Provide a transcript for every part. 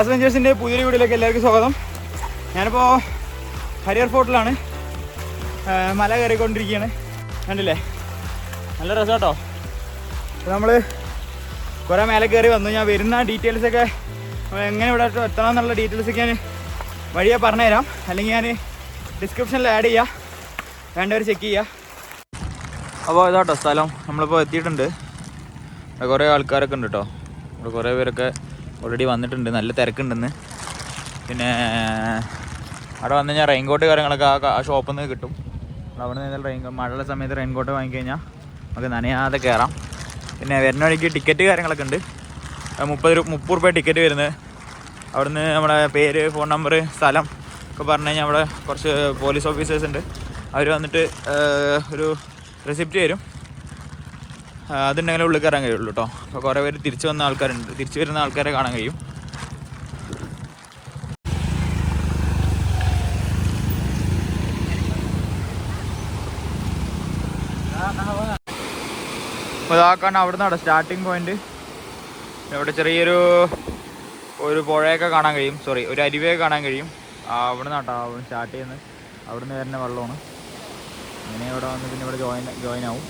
Glass വെഞ്ചേഴ്സിൻ്റെ പുതിയൊരു വീഡിയോയിലേക്ക് എല്ലാവർക്കും സ്വാഗതം. ഞാനിപ്പോൾ ഹരിയർ ഫോർട്ടിലാണ്, മല കയറിക്കൊണ്ടിരിക്കുകയാണ്. കണ്ടില്ലേ, നല്ല രസം കേട്ടോ. അപ്പോൾ നമ്മൾ കുറേ മേലെ കയറി വന്നു. ഞാൻ വരുന്ന ഡീറ്റെയിൽസൊക്കെ എങ്ങനെ ഇവിടെ എത്തണം എന്നുള്ള ഡീറ്റെയിൽസൊക്കെ ഞാൻ വഴിയെ പറഞ്ഞുതരാം, അല്ലെങ്കിൽ ഞാൻ ഡിസ്ക്രിപ്ഷനിൽ ആഡ് ചെയ്യാം, വേണ്ടവർ ചെക്ക് ചെയ്യുക. അപ്പോൾ ഇതാട്ടോ സ്ഥലം, നമ്മളിപ്പോൾ എത്തിയിട്ടുണ്ട്. കുറേ ആൾക്കാരൊക്കെ ഉണ്ട് കേട്ടോ. ഇവിടെ കുറേ പേരൊക്കെ ഓൾറെഡി വന്നിട്ടുണ്ട്, നല്ല തിരക്കുണ്ടെന്ന്. പിന്നെ അവിടെ വന്നു കഴിഞ്ഞാൽ റെയിൻകോട്ട് കാര്യങ്ങളൊക്കെ ആ ഷോപ്പിൽ നിന്ന് കിട്ടും. അവിടെ നിന്ന് മഴയുള്ള സമയത്ത് റെയിൻകോട്ട് വാങ്ങിക്കഴിഞ്ഞാൽ നമുക്ക് നനയാതെ കയറാം. പിന്നെ വരുന്ന വഴിക്ക് ടിക്കറ്റ് കാര്യങ്ങളൊക്കെ ഉണ്ട്. 30 രൂപ ടിക്കറ്റ് വരുന്നത്. അവിടുന്ന് നമ്മുടെ പേര്, ഫോൺ നമ്പർ, സ്ഥലം ഒക്കെ പറഞ്ഞു കഴിഞ്ഞാൽ അവിടെ കുറച്ച് പോലീസ് ഓഫീസേഴ്സ് ഉണ്ട്. അവർ വന്നിട്ട് ഒരു റെസിപ്റ്റ് തരും. അതുണ്ടെങ്കിലും ഉള്ളിൽ കയറാൻ കഴിയുള്ളൂ കേട്ടോ. അപ്പോൾ കുറേ പേര് തിരിച്ചു വന്ന ആൾക്കാരുണ്ട്, തിരിച്ചു വരുന്ന ആൾക്കാരെ കാണാൻ കഴിയും. അപ്പോൾ ഇതാക്കാണ് അവിടെ നിന്നാണ് സ്റ്റാർട്ടിങ് പോയിന്റ്. ഇവിടെ ചെറിയൊരു പുഴയൊക്കെ കാണാൻ കഴിയും, ഒരു അരുവിയൊക്കെ കാണാൻ കഴിയും. അവിടെ നിന്നാട്ടോ അവിടെ സ്റ്റാർട്ട് ചെയ്യുന്നത്. അവിടെ നിന്ന് വരുന്ന വെള്ളമാണ്. അങ്ങനെ ഇവിടെ വന്ന് പിന്നെ ഇവിടെ ജോയിൻ ആവും.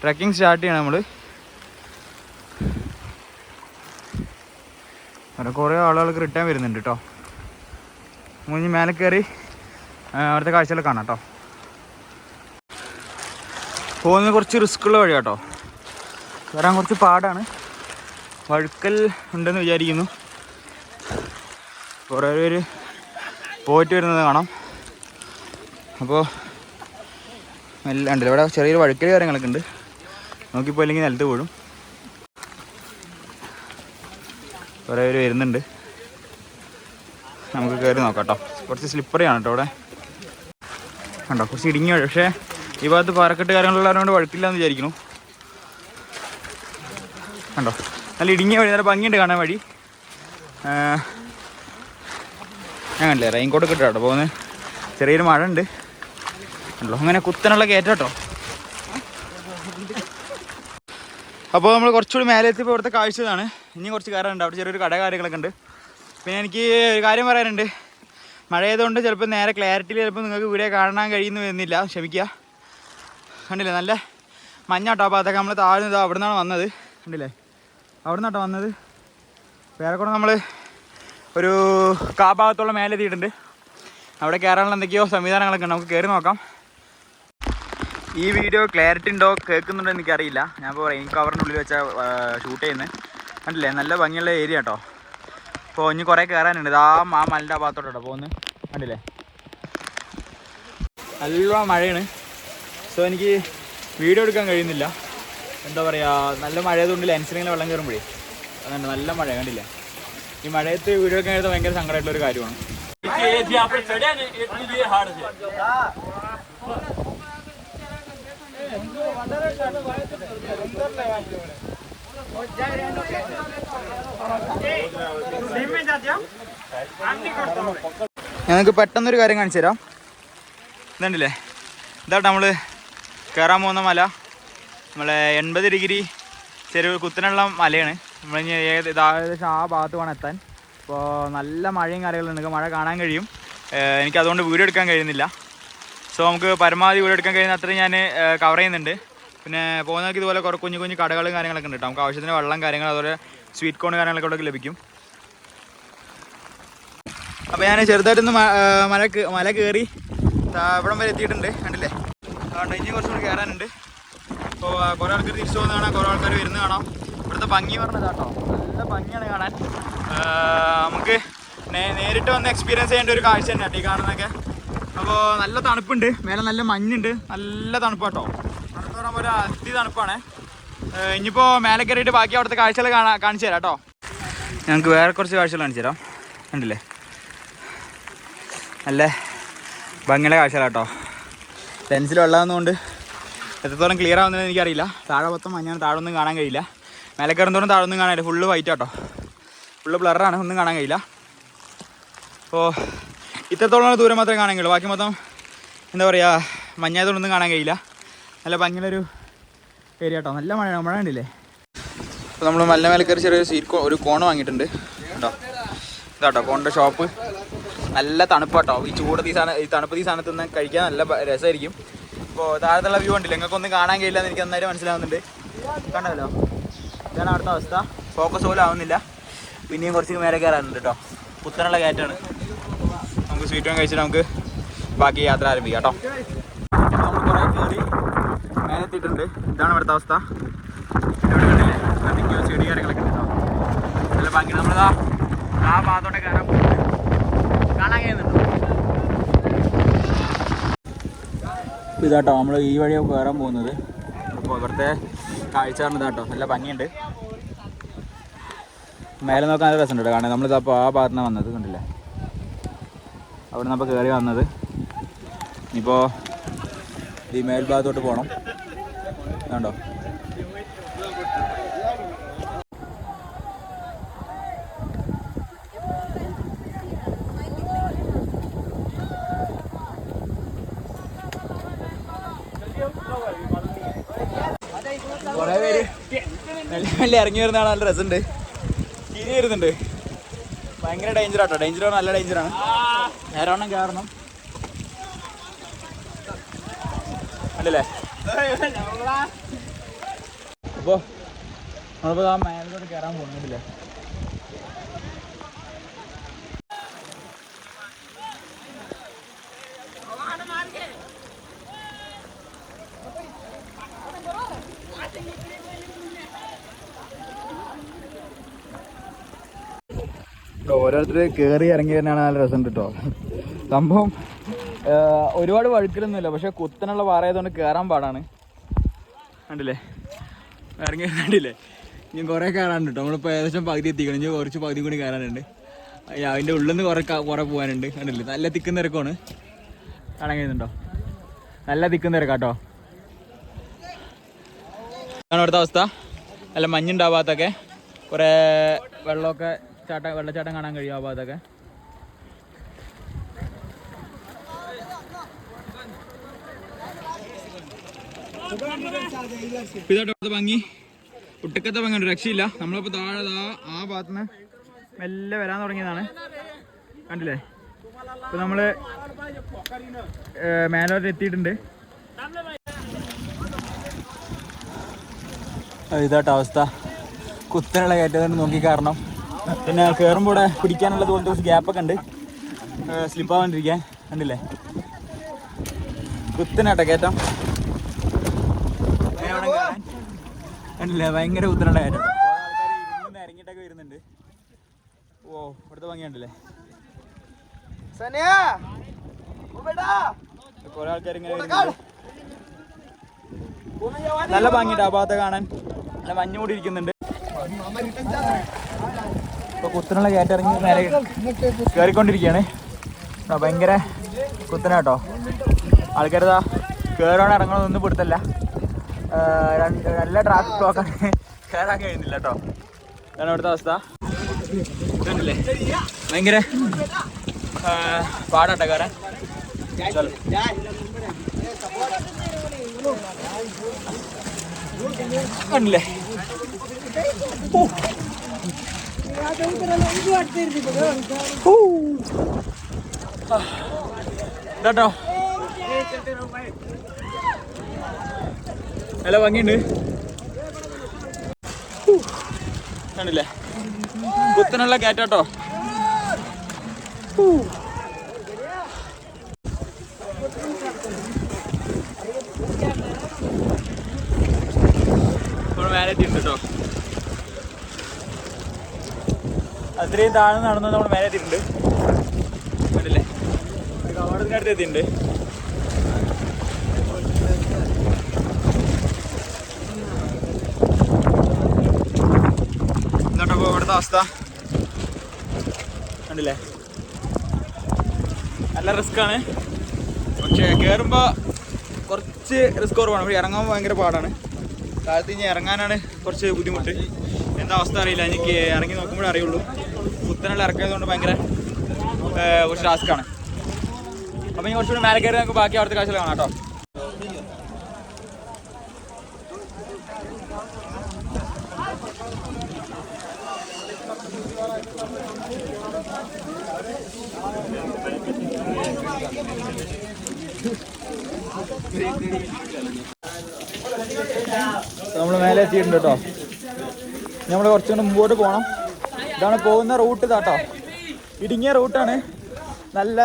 ട്രക്കിംഗ് സ്റ്റാർട്ട് ചെയ്യണം നമ്മൾ. അവിടെ കുറേ ആളുകൾക്ക് റിട്ടേൺ വരുന്നുണ്ട് കേട്ടോ. മുന്നിൽ മേലെ കയറി അവിടുത്തെ കാഴ്ചകളൊക്കെ കാണാം കേട്ടോ. പോകുന്നത് കുറച്ച് റിസ്ക്കുള്ള വഴി കേട്ടോ, കയറാൻ കുറച്ച് പാടാണ്. വഴുക്കൽ ഉണ്ടെന്ന് വിചാരിക്കുന്നു. കുറേ പേര് പോയിട്ട് വരുന്നത് കാണാം. അപ്പോൾ എല്ലാം ഉണ്ടല്ലോ ഇവിടെ, ചെറിയൊരു വഴുക്കൽ കാര്യങ്ങളൊക്കെ ഉണ്ട്. നോക്കിപ്പോയില്ലെങ്കിൽ നിലത്ത് വീഴും. കുറേ പേര് വരുന്നുണ്ട്, നമുക്ക് കയറി നോക്കാം കേട്ടോ. കുറച്ച് സ്ലിപ്പറിയാണ് കേട്ടോ ഇവിടെ കണ്ടോ, കുറച്ച് ഇടുങ്ങിയ വഴി. പക്ഷേ ഈ ഭാഗത്ത് പാറക്കെട്ട് കാര്യങ്ങളുള്ളതുകൊണ്ട് വഴുക്കില്ലാന്ന് വിചാരിക്കുന്നു. കണ്ടോ, നല്ല ഇടുങ്ങിയ വഴി, നല്ല ഭംഗിയുണ്ട് കാണാൻ വഴി. ഞാൻ കണ്ടില്ലേ റെയിൻകോട്ട് കിട്ടും കേട്ടോ. പോകുന്നത് ചെറിയൊരു മഴ ഉണ്ട് കണ്ടോ, അങ്ങനെ കുത്തനുള്ള കയറ്റം കേട്ടോ. അപ്പോൾ നമ്മൾ കുറച്ചുകൂടി മേലെ എത്തിയപ്പോൾ ഇവിടുത്തെ കാഴ്ചതാണ്. ഇനി കുറച്ച് കയറാനുണ്ട്, അവിടെ ചെറിയൊരു കട കാര്യങ്ങളൊക്കെ ഉണ്ട്. പിന്നെ എനിക്ക് ഒരു കാര്യം പറയാനുണ്ട്. മഴയതുകൊണ്ട് ചിലപ്പോൾ നേരെ ക്ലാരിറ്റിയിൽ ചിലപ്പോൾ നിങ്ങൾക്ക് വീഡിയോ കാണാൻ കഴിയുന്നു വരുന്നില്ല, ക്ഷമിക്കുക. കണ്ടില്ലേ നല്ല മഞ്ഞാട്ടോ. അപ്പോൾ അതൊക്കെ നമ്മൾ താഴ്ന്നത് അവിടെ നിന്നാണ് വന്നത്. കണ്ടില്ലേ, അവിടെ നിന്നാട്ടോ വന്നത്. വേറെ കൂടെ നമ്മൾ ഒരു ഭാഗത്തോളം മേലെ എത്തിയിട്ടുണ്ട്. അവിടെ കയറാനുള്ള എന്തൊക്കെയോ സംവിധാനങ്ങളൊക്കെ ഉണ്ട്, നമുക്ക് കയറി നോക്കാം. ഈ വീഡിയോ ക്ലാരിറ്റി ഉണ്ടോ കേൾക്കുന്നുണ്ടോ എനിക്കറിയില്ല. ഞാൻ ഇപ്പോൾ റെയിൻ കവറിനുള്ളിൽ വെച്ചാൽ ഷൂട്ട് ചെയ്യുന്നത്. കണ്ടില്ലേ, നല്ല ഭംഗിയുള്ള ഏരിയ കേട്ടോ. അപ്പോൾ ഇനി കുറേ കയറാനുണ്ട്. ഇതാ മലൻ്റെ ഭാഗത്തോട്ടോ പോകുന്നത്. കണ്ടില്ലേ, നല്ല മഴയാണ്. സോ എനിക്ക് വീഡിയോ എടുക്കാൻ കഴിയുന്നില്ല. എന്താ പറയുക, നല്ല മഴയതുകൊണ്ട് ലെൻസിലിങ്ങനെ വെള്ളം കയറുമ്പോഴേ അതുകൊണ്ട് നല്ല മഴ. കണ്ടില്ലേ, ഈ മഴയത്ത് വീഡിയോ എടുക്കാൻ കഴിയുന്നത് ഭയങ്കര സങ്കടമായിട്ടുള്ളൊരു കാര്യമാണ്. ഞങ്ങൾക്ക് പെട്ടെന്നൊരു കാര്യം കാണിച്ചു തരാം. ഇതുണ്ടല്ലേ, ഇതാട്ടോ നമ്മൾ കയറാൻ പോകുന്ന മല. നമ്മളെ 80 ഡിഗ്രി ചെറിയ കുത്തനുള്ള മലയാണ്. നമ്മളിനി ഏകദേശം ആ ഭാഗത്ത് വേണം എത്താൻ. അപ്പോൾ നല്ല മഴയും കാര്യങ്ങളുണ്ട്, നിങ്ങൾക്ക് മഴ കാണാൻ കഴിയും. എനിക്കതുകൊണ്ട് വീഡിയോ എടുക്കാൻ കഴിയുന്നില്ല. സോ നമുക്ക് പരമാവധി വീഡിയോ എടുക്കാൻ കഴിയുന്ന അത്രയും ഞാൻ കവർ ചെയ്യുന്നുണ്ട്. പിന്നെ പോകുന്നവർക്ക് ഇതുപോലെ കുറേ കുഞ്ഞു കുഞ്ഞു കടകളും കാര്യങ്ങളൊക്കെ ഉണ്ട് കേട്ടോ. നമുക്ക് ആവശ്യത്തിന് വെള്ളം കാര്യങ്ങൾ, അതുപോലെ സ്വീറ്റ് കോൺ കാര്യങ്ങളൊക്കെ ഇവിടെ ലഭിക്കും. അപ്പോൾ ഞാൻ ചെറുതായിട്ടൊന്ന് മല കയറി ഇവിടം വരെ എത്തിയിട്ടുണ്ട്. കണ്ടില്ലേ, അതുകൊണ്ട് ഇനി കുറച്ചുകൂടി കയറാനുണ്ട്. അപ്പോൾ കുറേ ആൾക്കാർ തിരിച്ചു പോകുന്ന കാണാം, കുറേ ആൾക്കാർ വരുന്ന കാണാം. ഇവിടുത്തെ ഭംഗി പറഞ്ഞത് കേട്ടോ, നല്ല ഭംഗിയാണ് കാണാൻ. നമുക്ക് നേരിട്ട് വന്ന് എക്സ്പീരിയൻസ് ചെയ്യേണ്ട ഒരു കാഴ്ച തന്നെ കേട്ടോ ഈ കാണുന്നതൊക്കെ. അപ്പോൾ നല്ല തണുപ്പുണ്ട്, മേലെ നല്ല മഞ്ഞുണ്ട്, നല്ല തണുപ്പ് കേട്ടോ. തണുപ്പ് പറയുമ്പോൾ ഒരു അതി തണുപ്പാണ്. ഇനിയിപ്പോൾ മേലെ കയറിയിട്ട് ബാക്കി അവിടുത്തെ കാഴ്ചകൾ കാണിച്ചു തരാം കേട്ടോ. ഞങ്ങൾക്ക് വേറെ കുറച്ച് കാഴ്ചകൾ കാണിച്ചു തരാം. കണ്ടില്ലേ, നല്ല ഭംഗിയുടെ കാഴ്ചകളാണ് കേട്ടോ. ലെൻസിൽ വെള്ളമാകുന്നതുകൊണ്ട് എത്രത്തോളം ക്ലിയർ ആവുന്നതെന്ന് എനിക്കറിയില്ല. താഴെ മൊത്തം മഞ്ഞാണ്, താഴെ ഒന്നും കാണാൻ കഴിയില്ല. മേലെ കയറുന്നതോറും താഴെ ഒന്നും കാണാനില്ല, ഫുള്ള് വൈറ്റ് കേട്ടോ. ഫുള്ള് ബ്ലറാണ്, ഒന്നും കാണാൻ കഴിയില്ല. അപ്പോൾ ഇത്രത്തോളം ദൂരം മാത്രമേ കാണാൻ കഴിയുള്ളൂ. ബാക്കി മൊത്തം എന്താ പറയുക, മഞ്ഞായതുകൊണ്ടൊന്നും കാണാൻ കഴിയില്ല. നല്ല ഭംഗിയുള്ളൊരു ഏരിയ കേട്ടോ. നല്ല മഴ ഉണ്ടല്ലേ. അപ്പോൾ നമ്മൾ മല മേലെ കയറി ചെറിയൊരു ഒരു കോൺ വാങ്ങിയിട്ടുണ്ട് കേട്ടോ. ഇതാട്ടോ കോണിൻ്റെ ഷോപ്പ്. നല്ല തണുപ്പാട്ടോ. ഈ ചൂടത്ത് ഈ തണുപ്പത്ത് ഈ സാധനത്ത് നിന്ന് കഴിക്കാൻ നല്ല രസമായിരിക്കും. ഇപ്പോൾ താഴത്തുള്ള വ്യൂ ഉണ്ടല്ലോ, നിങ്ങൾക്കൊന്നും കാണാൻ കഴിയില്ല എന്ന് എനിക്ക് നന്നായിട്ട് മനസ്സിലാവുന്നുണ്ട്. കണ്ടല്ലോ, ഇതാണ് അവിടുത്തെ അവസ്ഥ. ഫോക്കസ് പോലും ആവുന്നില്ല. പിന്നെയും കുറച്ച് മേലെ കയറാനുണ്ട് കേട്ടോ. കുത്തനുള്ള കയറ്റാണ്. നമുക്ക് സ്വീറ്റ് വൺ കഴിച്ചിട്ട് നമുക്ക് ബാക്കി യാത്ര ആരംഭിക്കാം കേട്ടോ. നമ്മൾ കുറേ കയറി മേലെ എത്തിയിട്ടുണ്ട്. ഇതാണ് ഇവിടുത്തെ അവസ്ഥ. ഇവിടെ കണ്ടില്ലേ, എന്തൊക്കെയോ ചെടി കാര്യങ്ങളൊക്കെ ഉണ്ട് കേട്ടോ. നല്ല ബാക്കി നമ്മളിതാ ആ ഭാഗത്തോടെ കയറാൻ കാണാൻ കഴിയുന്നുണ്ടോ? ഇതാട്ടോ നമ്മൾ ഈ വഴിയാണ് കയറാൻ പോകുന്നത്. അപ്പോൾ ഇവിടുത്തെ കാഴ്ച ഇതാട്ടോ, നല്ല ഭംഗിയുണ്ട്. മേലെ നോക്കാൻ നല്ല രസമുണ്ട്. കാരണം നമ്മളിതപ്പോൾ ആ ഭാഗത്തു നിന്നാണ് വന്നത്, കണ്ടില്ലേ. അവിടെ നിന്ന് അപ്പോൾ കയറി വന്നത്. ഇനിയിപ്പോൾ ഈ മേൽഭാഗത്തോട്ട് പോകണം. കണ്ടോ, കുറേ പേര് മെല്ലെ ഇറങ്ങി വരുന്നതാണ്. നല്ല രസമുണ്ട്. തിരി വരുന്നുണ്ട്. ഭയങ്കര ഡേഞ്ചറാട്ടോ. ഡേഞ്ചറാണ്, നല്ല ഡേഞ്ചറാണ്. നേരവണ്ണം കയറണം. അല്ലല്ലേ. അപ്പോൾ നമ്മളിപ്പോൾ ആ മേലോട്ട് കയറാൻ പോകുന്നില്ലേ. ഓരോരുത്തർ കയറി ഇറങ്ങി വരുന്നതാണ് നല്ല രസമുണ്ട് കേട്ടോ. സംഭവം ഒരുപാട് വഴുക്കലൊന്നുമില്ല, പക്ഷെ കുത്തനുള്ള പാറയായതുകൊണ്ട് കയറാൻ പാടാണ്. കണ്ടില്ലേ, ഇറങ്ങി വരുന്നുണ്ടില്ലേ. ഇനി കുറേ കയറാനുണ്ട് കേട്ടോ. നമ്മളിപ്പോൾ ഏകദേശം പകുതി എത്തിക്കണം. ഇനി കുറച്ച് പകുതി കൂടി കയറാനുണ്ട്. അതിൻ്റെ ഉള്ളിൽ നിന്ന് കുറേ പോകാനുണ്ട്. കണ്ടില്ലേ, നല്ല തിക്കുന്ന തിരക്കാണ്. കാണാൻ കഴിയുന്നുണ്ടോ? നല്ല തിക്കുന്ന തിരക്കാട്ടോ. ആണ് ഇവിടുത്തെ അവസ്ഥ. നല്ല മഞ്ഞുണ്ടാവാത്തൊക്കെ കുറേ വെള്ളമൊക്കെ വെള്ളച്ചാട്ടം കാണാൻ കഴിയും ആ ഭാഗത്തൊക്കെ. ഇതാട്ടോ ഭംഗി, ഒട്ടുക്കത്തെ ഭംഗിയുണ്ട്, രക്ഷയില്ല. നമ്മളിപ്പോൾ താഴെ ആ ഭാഗത്തുനിന്ന് മെല്ലെ വരാൻ തുടങ്ങിയതാണ്. കണ്ടില്ലേ, ഇപ്പം നമ്മൾ മേലോട്ട് എത്തിയിട്ടുണ്ട്. ഇതാട്ടോ അവസ്ഥ. കുത്തനുള്ള കയറ്റം നോക്കി കാരണം. പിന്നെ കയറുമ്പോൾ ഇവിടെ പിടിക്കാനുള്ള പോലത്തെ കുറച്ച് ഗ്യാപ്പൊക്കെ ഉണ്ട്, സ്ലിപ്പാവാണ്ടിരിക്കാൻ. കണ്ടില്ലേ, കുത്തനാട്ടോ കയറ്റം. കണ്ടില്ലേ, ഭയങ്കര കുത്തനുള്ള കയറ്റം. ആൾക്കാർ ഇരുന്ന് ഇറങ്ങിയിട്ടൊക്കെ വരുന്നുണ്ട്. ഓ, ഇവിടുത്തെ ഭംഗി കണ്ടില്ലേ. കുറെ ആൾക്കാർ ഇങ്ങനെ വരുന്നുണ്ട്. നല്ല ഭംഗിയുണ്ട് ആ ഭാഗത്ത് കാണാൻ. നല്ല മഞ്ഞ് കൂടി ഇരിക്കുന്നുണ്ട്. ഇപ്പോൾ കുത്തനുള്ള കയറ്റിറങ്ങി നേരെ കയറിക്കൊണ്ടിരിക്കുകയാണ്. ഭയങ്കര കുത്തനാട്ടോ. ആൾക്കാരതാ കയറാൻ ഇറങ്ങണമെന്നൊന്നും പെടുത്തല്ല. നല്ല ട്രാഫിക് ബ്ലോക്കാണ്, കയറാൻ കഴിയുന്നില്ല കേട്ടോ. അതാണ് ഇവിടുത്തെ അവസ്ഥ. കണ്ടില്ലേ, ഭയങ്കര പാടാട്ടോ കയറാൻ. കണ്ടില്ലേ, കേട്ടോ നല്ല ഭംഗിയുണ്ട്. കണ്ടില്ലേ, കുത്തനുള്ള കയറ്റാട്ടോ. മേലെ എത്തിയിട്ടുണ്ട് കേട്ടോ. അത്രയും താഴ്ന്ന് നടന്ന് നമ്മൾ മേലെ എത്തിയിട്ടുണ്ട്. കണ്ടില്ലേ, കവാടത്തിനടുത്ത് എത്തിയിട്ടുണ്ട്. എന്നിട്ടോ ഇവിടുത്തെ അവസ്ഥ കണ്ടില്ലേ, നല്ല റിസ്ക്കാണ്. പക്ഷേ കയറുമ്പോൾ കുറച്ച് റിസ്ക് കുറവാണ്. ഇവിടെ ഇറങ്ങാൻ ഭയങ്കര പാടാണ്. താഴത്ത് ഇനി ഇറങ്ങാനാണ് കുറച്ച് ബുദ്ധിമുട്ട്. എന്താ അവസ്ഥ അറിയില്ല, എനിക്ക് ഇറങ്ങി നോക്കുമ്പോഴേ അറിയുള്ളൂ. കുത്തനുള്ള ഇറക്കിയതുകൊണ്ട് ഭയങ്കര കുറച്ച് ടാസ്ക്കാണ്. അപ്പോൾ ഇനി കുറച്ചുകൂടി മേലെ കയറി നമുക്ക് ബാക്കി അവിടുത്തെ കാഴ്ചകൾ കാണാം കേട്ടോ. നമ്മൾ മേലെ എത്തിയിട്ടുണ്ട് കേട്ടോ. നമ്മൾ കുറച്ചുകൂടെ മുമ്പോട്ട് പോകണം. ഇതാണ് പോകുന്ന റൂട്ട് ഇതാട്ടോ. ഇടുങ്ങിയ റൂട്ടാണ്. നല്ല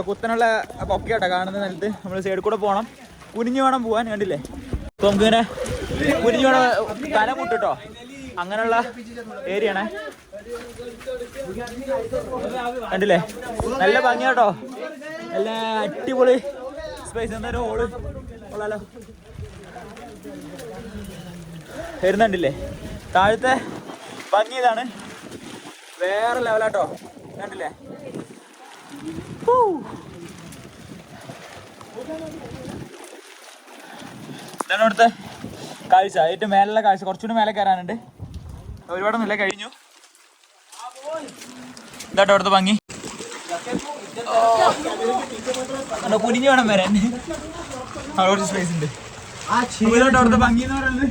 കുത്തനുള്ള പൊക്കയാട്ടോ കാണുന്ന നിലത്ത്. നമ്മൾ സൈഡിൽ കൂടെ പോകണം. കുനിഞ്ഞു വേണം പോകാൻ. കണ്ടില്ലേ? അപ്പോൾ നമുക്കിങ്ങനെ കുനിഞ്ഞു വേണം തല മുട്ടിട്ടോ. അങ്ങനെയുള്ള ഏരിയ ആണ്. കണ്ടില്ലേ? നല്ല ഭംഗിയാട്ടോ. നല്ല അടിപൊളി സ്പേസ്. എന്തായാലും ഹോള് കൊള്ളാലോ. വരുന്നുണ്ടില്ലേ? താഴത്തെ ഭംഗി ഇതാണ്. വേറെ ലെവലാട്ടോ. കണ്ടില്ലേ? ഇതാണ് ഇവിടുത്തെ കാഴ്ച. ഏറ്റവും മേലുള്ള കാഴ്ച. കുറച്ചുകൂടി മേലെ കയറാനുണ്ട്. ഒരുപാടൊന്നുമില്ല, കഴിഞ്ഞു. ഇതാട്ടോ അവിടുത്തെ ഭംഗി. കുനിഞ്ഞു വേണം വരാൻ. അവിടെ കുറച്ച് സ്പേസ് ഉണ്ട്. ഇതാട്ടോ അവിടുത്തെ ഭംഗി എന്ന് പറയുന്നത്.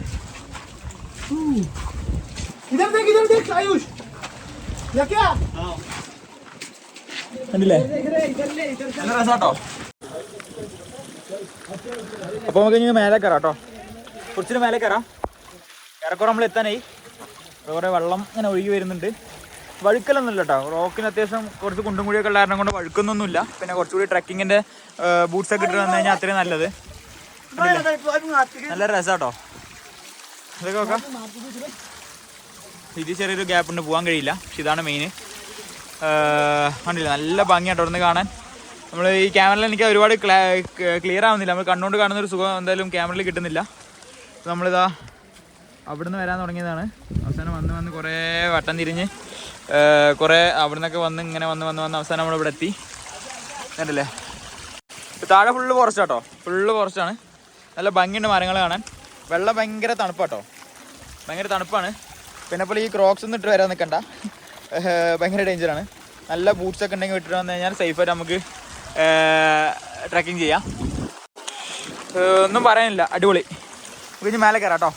കണ്ടില്ലേ? നല്ല രസാട്ടോ. അപ്പൊ നമുക്ക് ഇനി മേലെ കയറാം കേട്ടോ. കുറച്ചിട്ട് മേലെ കയറാം. ഏറെക്കുറെ നമ്മൾ എത്താനായി. കുറെ വെള്ളം ഇങ്ങനെ ഒഴുകി വരുന്നുണ്ട്. വഴുക്കലൊന്നുമില്ല കേട്ടോ. റോക്കിന് അത്യാവശ്യം കുറച്ച് കുണ്ടും കുഴിയൊക്കെ ഉള്ള കാരണം കൊണ്ട് വഴുക്കൊന്നൊന്നുമില്ല. പിന്നെ കുറച്ചുകൂടി ട്രക്കിങ്ങിന്റെ ബൂട്ട്സ് ഒക്കെ ഇട്ട് വന്നു കഴിഞ്ഞാൽ അത്രയും നല്ലത്. നല്ല രസാട്ടോ. ഇതൊക്കെ നോക്കാം. ഇത് ചെറിയൊരു ഗ്യാപ്പ് ഉണ്ട്, പോകാൻ കഴിയില്ല. പക്ഷെ ഇതാണ് മെയിൻ. കണ്ടില്ല? നല്ല ഭംഗിയാട്ടോ അവിടെ നിന്ന് കാണാൻ. നമ്മൾ ഈ ക്യാമറയിൽ എനിക്ക് ഒരുപാട് ക്ലിയർ ആവുന്നില്ല. നമ്മൾ കണ്ണുകൊണ്ട് കാണുന്നൊരു സുഖം എന്തായാലും ക്യാമറയിൽ കിട്ടുന്നില്ല. നമ്മളിതാ അവിടെ നിന്ന് വരാൻ തുടങ്ങിയതാണ്. അവസാനം വന്ന് കുറേ വട്ടം തിരിഞ്ഞ് കുറേ അവിടെ നിന്നൊക്കെ ഇങ്ങനെ വന്ന് അവസാനം നമ്മളിവിടെ എത്തി. കണ്ടില്ലേ? താഴെ ഫുള്ള് ഫോറസ്റ്റ് ആട്ടോ. ഫുള്ള് ഫോറസ്റ്റാണ്. നല്ല ഭംഗിയുണ്ട് മരങ്ങൾ കാണാൻ. വെള്ളം ഭയങ്കര തണുപ്പാട്ടോ. ഭയങ്കര തണുപ്പാണ്. പിന്നെ ഇപ്പോൾ ഈ ക്രോക്സ് ഒന്നും ഇട്ട് വരാൻ നിൽക്കണ്ട. ഭയങ്കര ഡേഞ്ചറാണ്. നല്ല ബൂട്ട്സൊക്കെ ഉണ്ടെങ്കിൽ ഇട്ടിട്ട് വന്നു കഴിഞ്ഞാൽ സേഫായിട്ട് നമുക്ക് ട്രക്കിങ് ചെയ്യാം. ഒന്നും പറയാനില്ല, അടിപൊളി. നമുക്ക് ഇനി മേലെ കയറാം കേട്ടോ.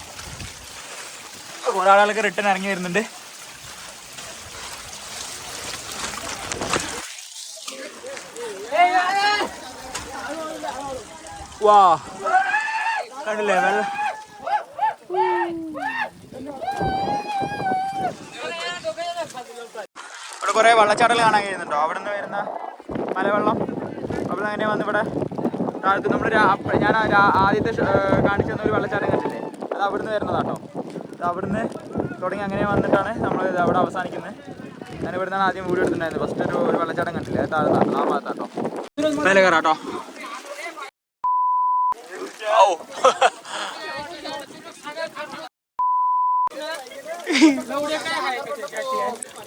കുറേ ആളുകളൊക്കെ റിട്ടേൺ ഇറങ്ങി വരുന്നുണ്ട്. വാ, കണ്ടില്ലേ വെള്ളം? ഇവിടെ കുറേ വെള്ളച്ചാട്ടങ്ങൾ കാണാൻ കഴിയുന്നുണ്ടോ? അവിടെ നിന്ന് വരുന്ന മലവെള്ളം അവിടെ അങ്ങനെ വന്ന് ഇവിടെ താഴത്ത് നമ്മൾ ഞാൻ ആദ്യത്തെ കാണിച്ചു തന്നൊരു വെള്ളച്ചാട്ടം കണ്ടില്ലേ? അത് അവിടുന്ന് വരുന്നതാട്ടോ. അത് അവിടുന്ന് തുടങ്ങി അങ്ങനെ വന്നിട്ടാണ് നമ്മൾ അവിടെ അവസാനിക്കുന്നത്. ഞാൻ ഇവിടുന്നാണ് ആദ്യം വീഡിയോ എടുത്തിട്ടുണ്ടായിരുന്നത്. ഫസ്റ്റ് ഒരു വെള്ളച്ചാട്ടം കണ്ടില്ലേ? അത് താഴെ ആ ഭാഗത്താട്ടോ. മേലെ കയറാട്ടോ.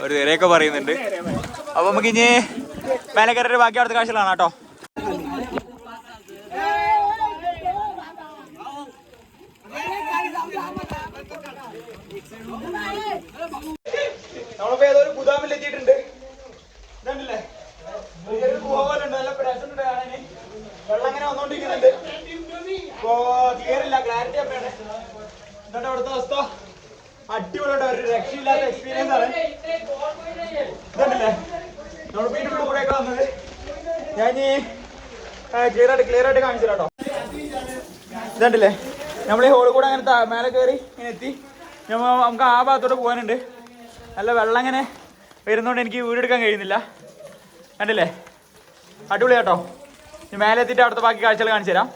ഒരു തിരയൊക്കെ പറയുന്നുണ്ട്. അപ്പൊ നമുക്ക് ഇനി മേലെ കയറിയിട്ട് ബാക്കി അടുത്ത കാഴ്ചകളാണ് കേട്ടോ. നമ്മളിപ്പോ ഏതൊരു ഗുദാമിൽ എത്തിയിട്ടുണ്ട്. ഇതുണ്ടല്ലേ? നല്ല പ്രശ്നമുണ്ട് കാണാന്. വെള്ളം ഇങ്ങനെ വന്നോണ്ടിരിക്കുന്നുണ്ട്. ഇപ്പോ ക്ലിയർ ഇല്ല, ക്ലാരിറ്റി ഒക്കെയാണ്. എന്നിട്ട് അവിടുത്തെ അവസ്ഥ അടിപൊളിയായിട്ട് ഒരു രക്ഷയില്ലാത്ത എക്സ്പീരിയൻസ് ആണ്. ഇതുണ്ടല്ലേ? നമ്മൾ വീട്ടിൽ കൂടെയൊക്കെ വന്നത് ഞാൻ ക്ലിയർ ആയിട്ട് കാണിച്ചു കേട്ടോ. ഇതുണ്ടല്ലേ? നമ്മൾ ഈ ഹോളിൽ കൂടെ അങ്ങനെ മേലെ കയറി ഇങ്ങനെ എത്തി. നമുക്ക് ആ ഭാഗത്തോട്ട് പോകാനുണ്ട്. നല്ല വെള്ളം ഇങ്ങനെ വരുന്നതുകൊണ്ട് എനിക്ക് വീഡിയോ എടുക്കാൻ കഴിയുന്നില്ല. കണ്ടില്ലേ? അടിപൊളി കേട്ടോ. ഇനി മേലെ എത്തിയിട്ട് അവിടുത്തെ ബാക്കി കാഴ്ചകൾ കാണിച്ചു തരാം.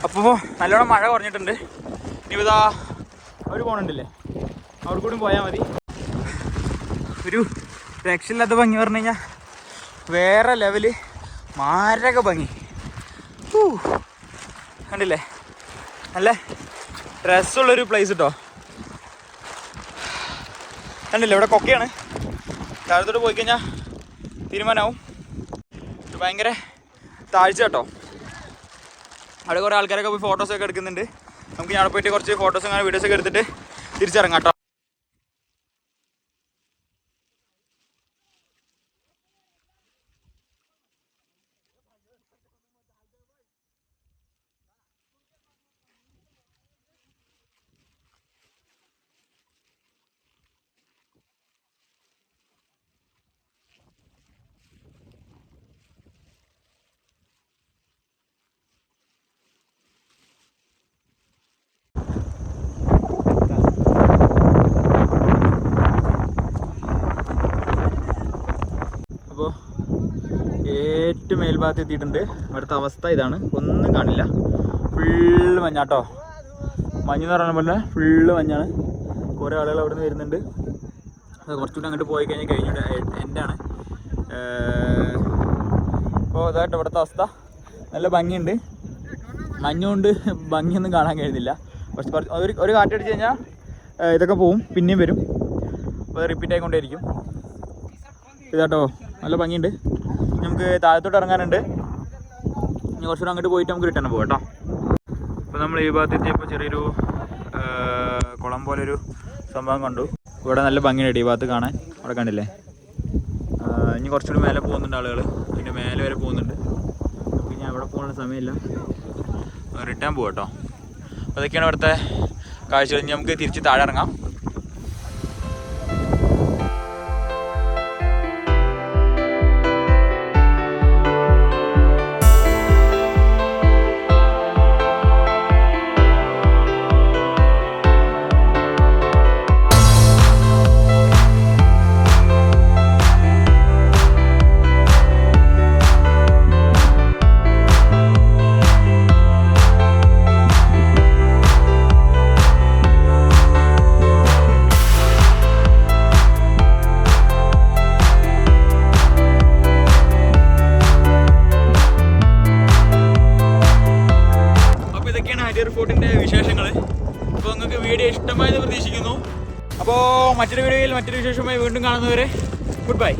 അപ്പോൾ നല്ലോണം മഴ കുറഞ്ഞിട്ടുണ്ട്. ഇനിയിതാ അവർ പോകണുണ്ടല്ലേ? അവിടെ കൂടി പോയാൽ മതി. ഒരു രക്ഷയില്ലാത്ത ഭംഗി പറഞ്ഞു കഴിഞ്ഞാൽ വേറെ ലെവല് മാരക ഭംഗി. കണ്ടില്ലേ? നല്ല രസമുള്ളൊരു പ്ലേസ് കേട്ടോ. കണ്ടില്ലേ? ഇവിടെ കൊക്കയാണ്. താഴത്തോട്ട് പോയി കഴിഞ്ഞാൽ തീരുമാനമാവും. ഭയങ്കര താഴ്ച കേട്ടോ. അവിടെ കുറേ ആൾക്കാരൊക്കെ പോയി ഫോട്ടോസൊക്കെ എടുക്കുന്നുണ്ട്. നമുക്ക് ഞാൻ പോയിട്ട് കുറച്ച് ഫോട്ടോസും അങ്ങനെ വീഡിയോസൊക്കെ എടുത്തിട്ട് തിരിച്ചിറങ്ങാം കേട്ടോ. ഏറ്റവും മേൽഭാഗത്ത് എത്തിയിട്ടുണ്ട്. ഇവിടുത്തെ അവസ്ഥ ഇതാണ്, ഒന്നും കാണില്ല, ഫുള്ള് മഞ്ഞാട്ടോ. മഞ്ഞ് എന്ന് പറയുന്ന പോലെ ഫുള്ള് മഞ്ഞാണ്. കുറേ ആളുകൾ അവിടെ നിന്ന് വരുന്നുണ്ട്. അത് കുറച്ചുകൂടി അങ്ങോട്ട് പോയി കഴിഞ്ഞിട്ട് എൻ്റാണ്. അപ്പോൾ ഇതായിട്ട് ഇവിടുത്തെ അവസ്ഥ. നല്ല ഭംഗിയുണ്ട്, മഞ്ഞുകൊണ്ട് ഭംഗിയൊന്നും കാണാൻ കഴിയുന്നില്ല. പക്ഷെ ഒരു കാറ്റടിച്ച് കഴിഞ്ഞാൽ ഇതൊക്കെ പോവും, പിന്നെയും വരും. അപ്പോൾ റിപ്പീറ്റ് ആയിക്കൊണ്ടേയിരിക്കും. ഇതാട്ടോ നല്ല ഭംഗിയുണ്ട്. നമുക്ക് താഴത്തോട്ട് ഇറങ്ങാനുണ്ട്. ഇനി കുറച്ചുകൂടെ അങ്ങോട്ട് പോയിട്ട് നമുക്ക് റിട്ടേൺ പോകാം കേട്ടോ. അപ്പോൾ നമ്മൾ ഈ ഭാഗത്ത് എത്തിയപ്പോൾ ചെറിയൊരു കുളം പോലൊരു സംഭവം കണ്ടു. ഇവിടെ നല്ല ഭംഗിയുണ്ട് ഈ ഭാഗത്ത് കാണാൻ. അവിടെ കണ്ടില്ലേ? ഇനി കുറച്ചുകൂടി മേലെ പോകുന്നുണ്ട് ആളുകൾ, അതിൻ്റെ മേലെ വരെ പോകുന്നുണ്ട്. പിന്നെ അവിടെ പോകാനുള്ള സമയമില്ല, റിട്ടേൺ പോകാം കേട്ടോ. അതൊക്കെയാണ് ഇവിടുത്തെ കാഴ്ച. കഴിഞ്ഞ് നമുക്ക് തിരിച്ച് താഴെ ഇറങ്ങാം. ഫോർട്ടിൻ്റെ വിശേഷങ്ങൾ. അപ്പോൾ നിങ്ങൾക്ക് വീഡിയോ ഇഷ്ടമായെന്ന് പ്രതീക്ഷിക്കുന്നു. അപ്പോൾ മറ്റൊരു വീഡിയോയിൽ മറ്റൊരു വിശേഷമായി വീണ്ടും കാണുന്നവരെ ഗുഡ് ബൈ.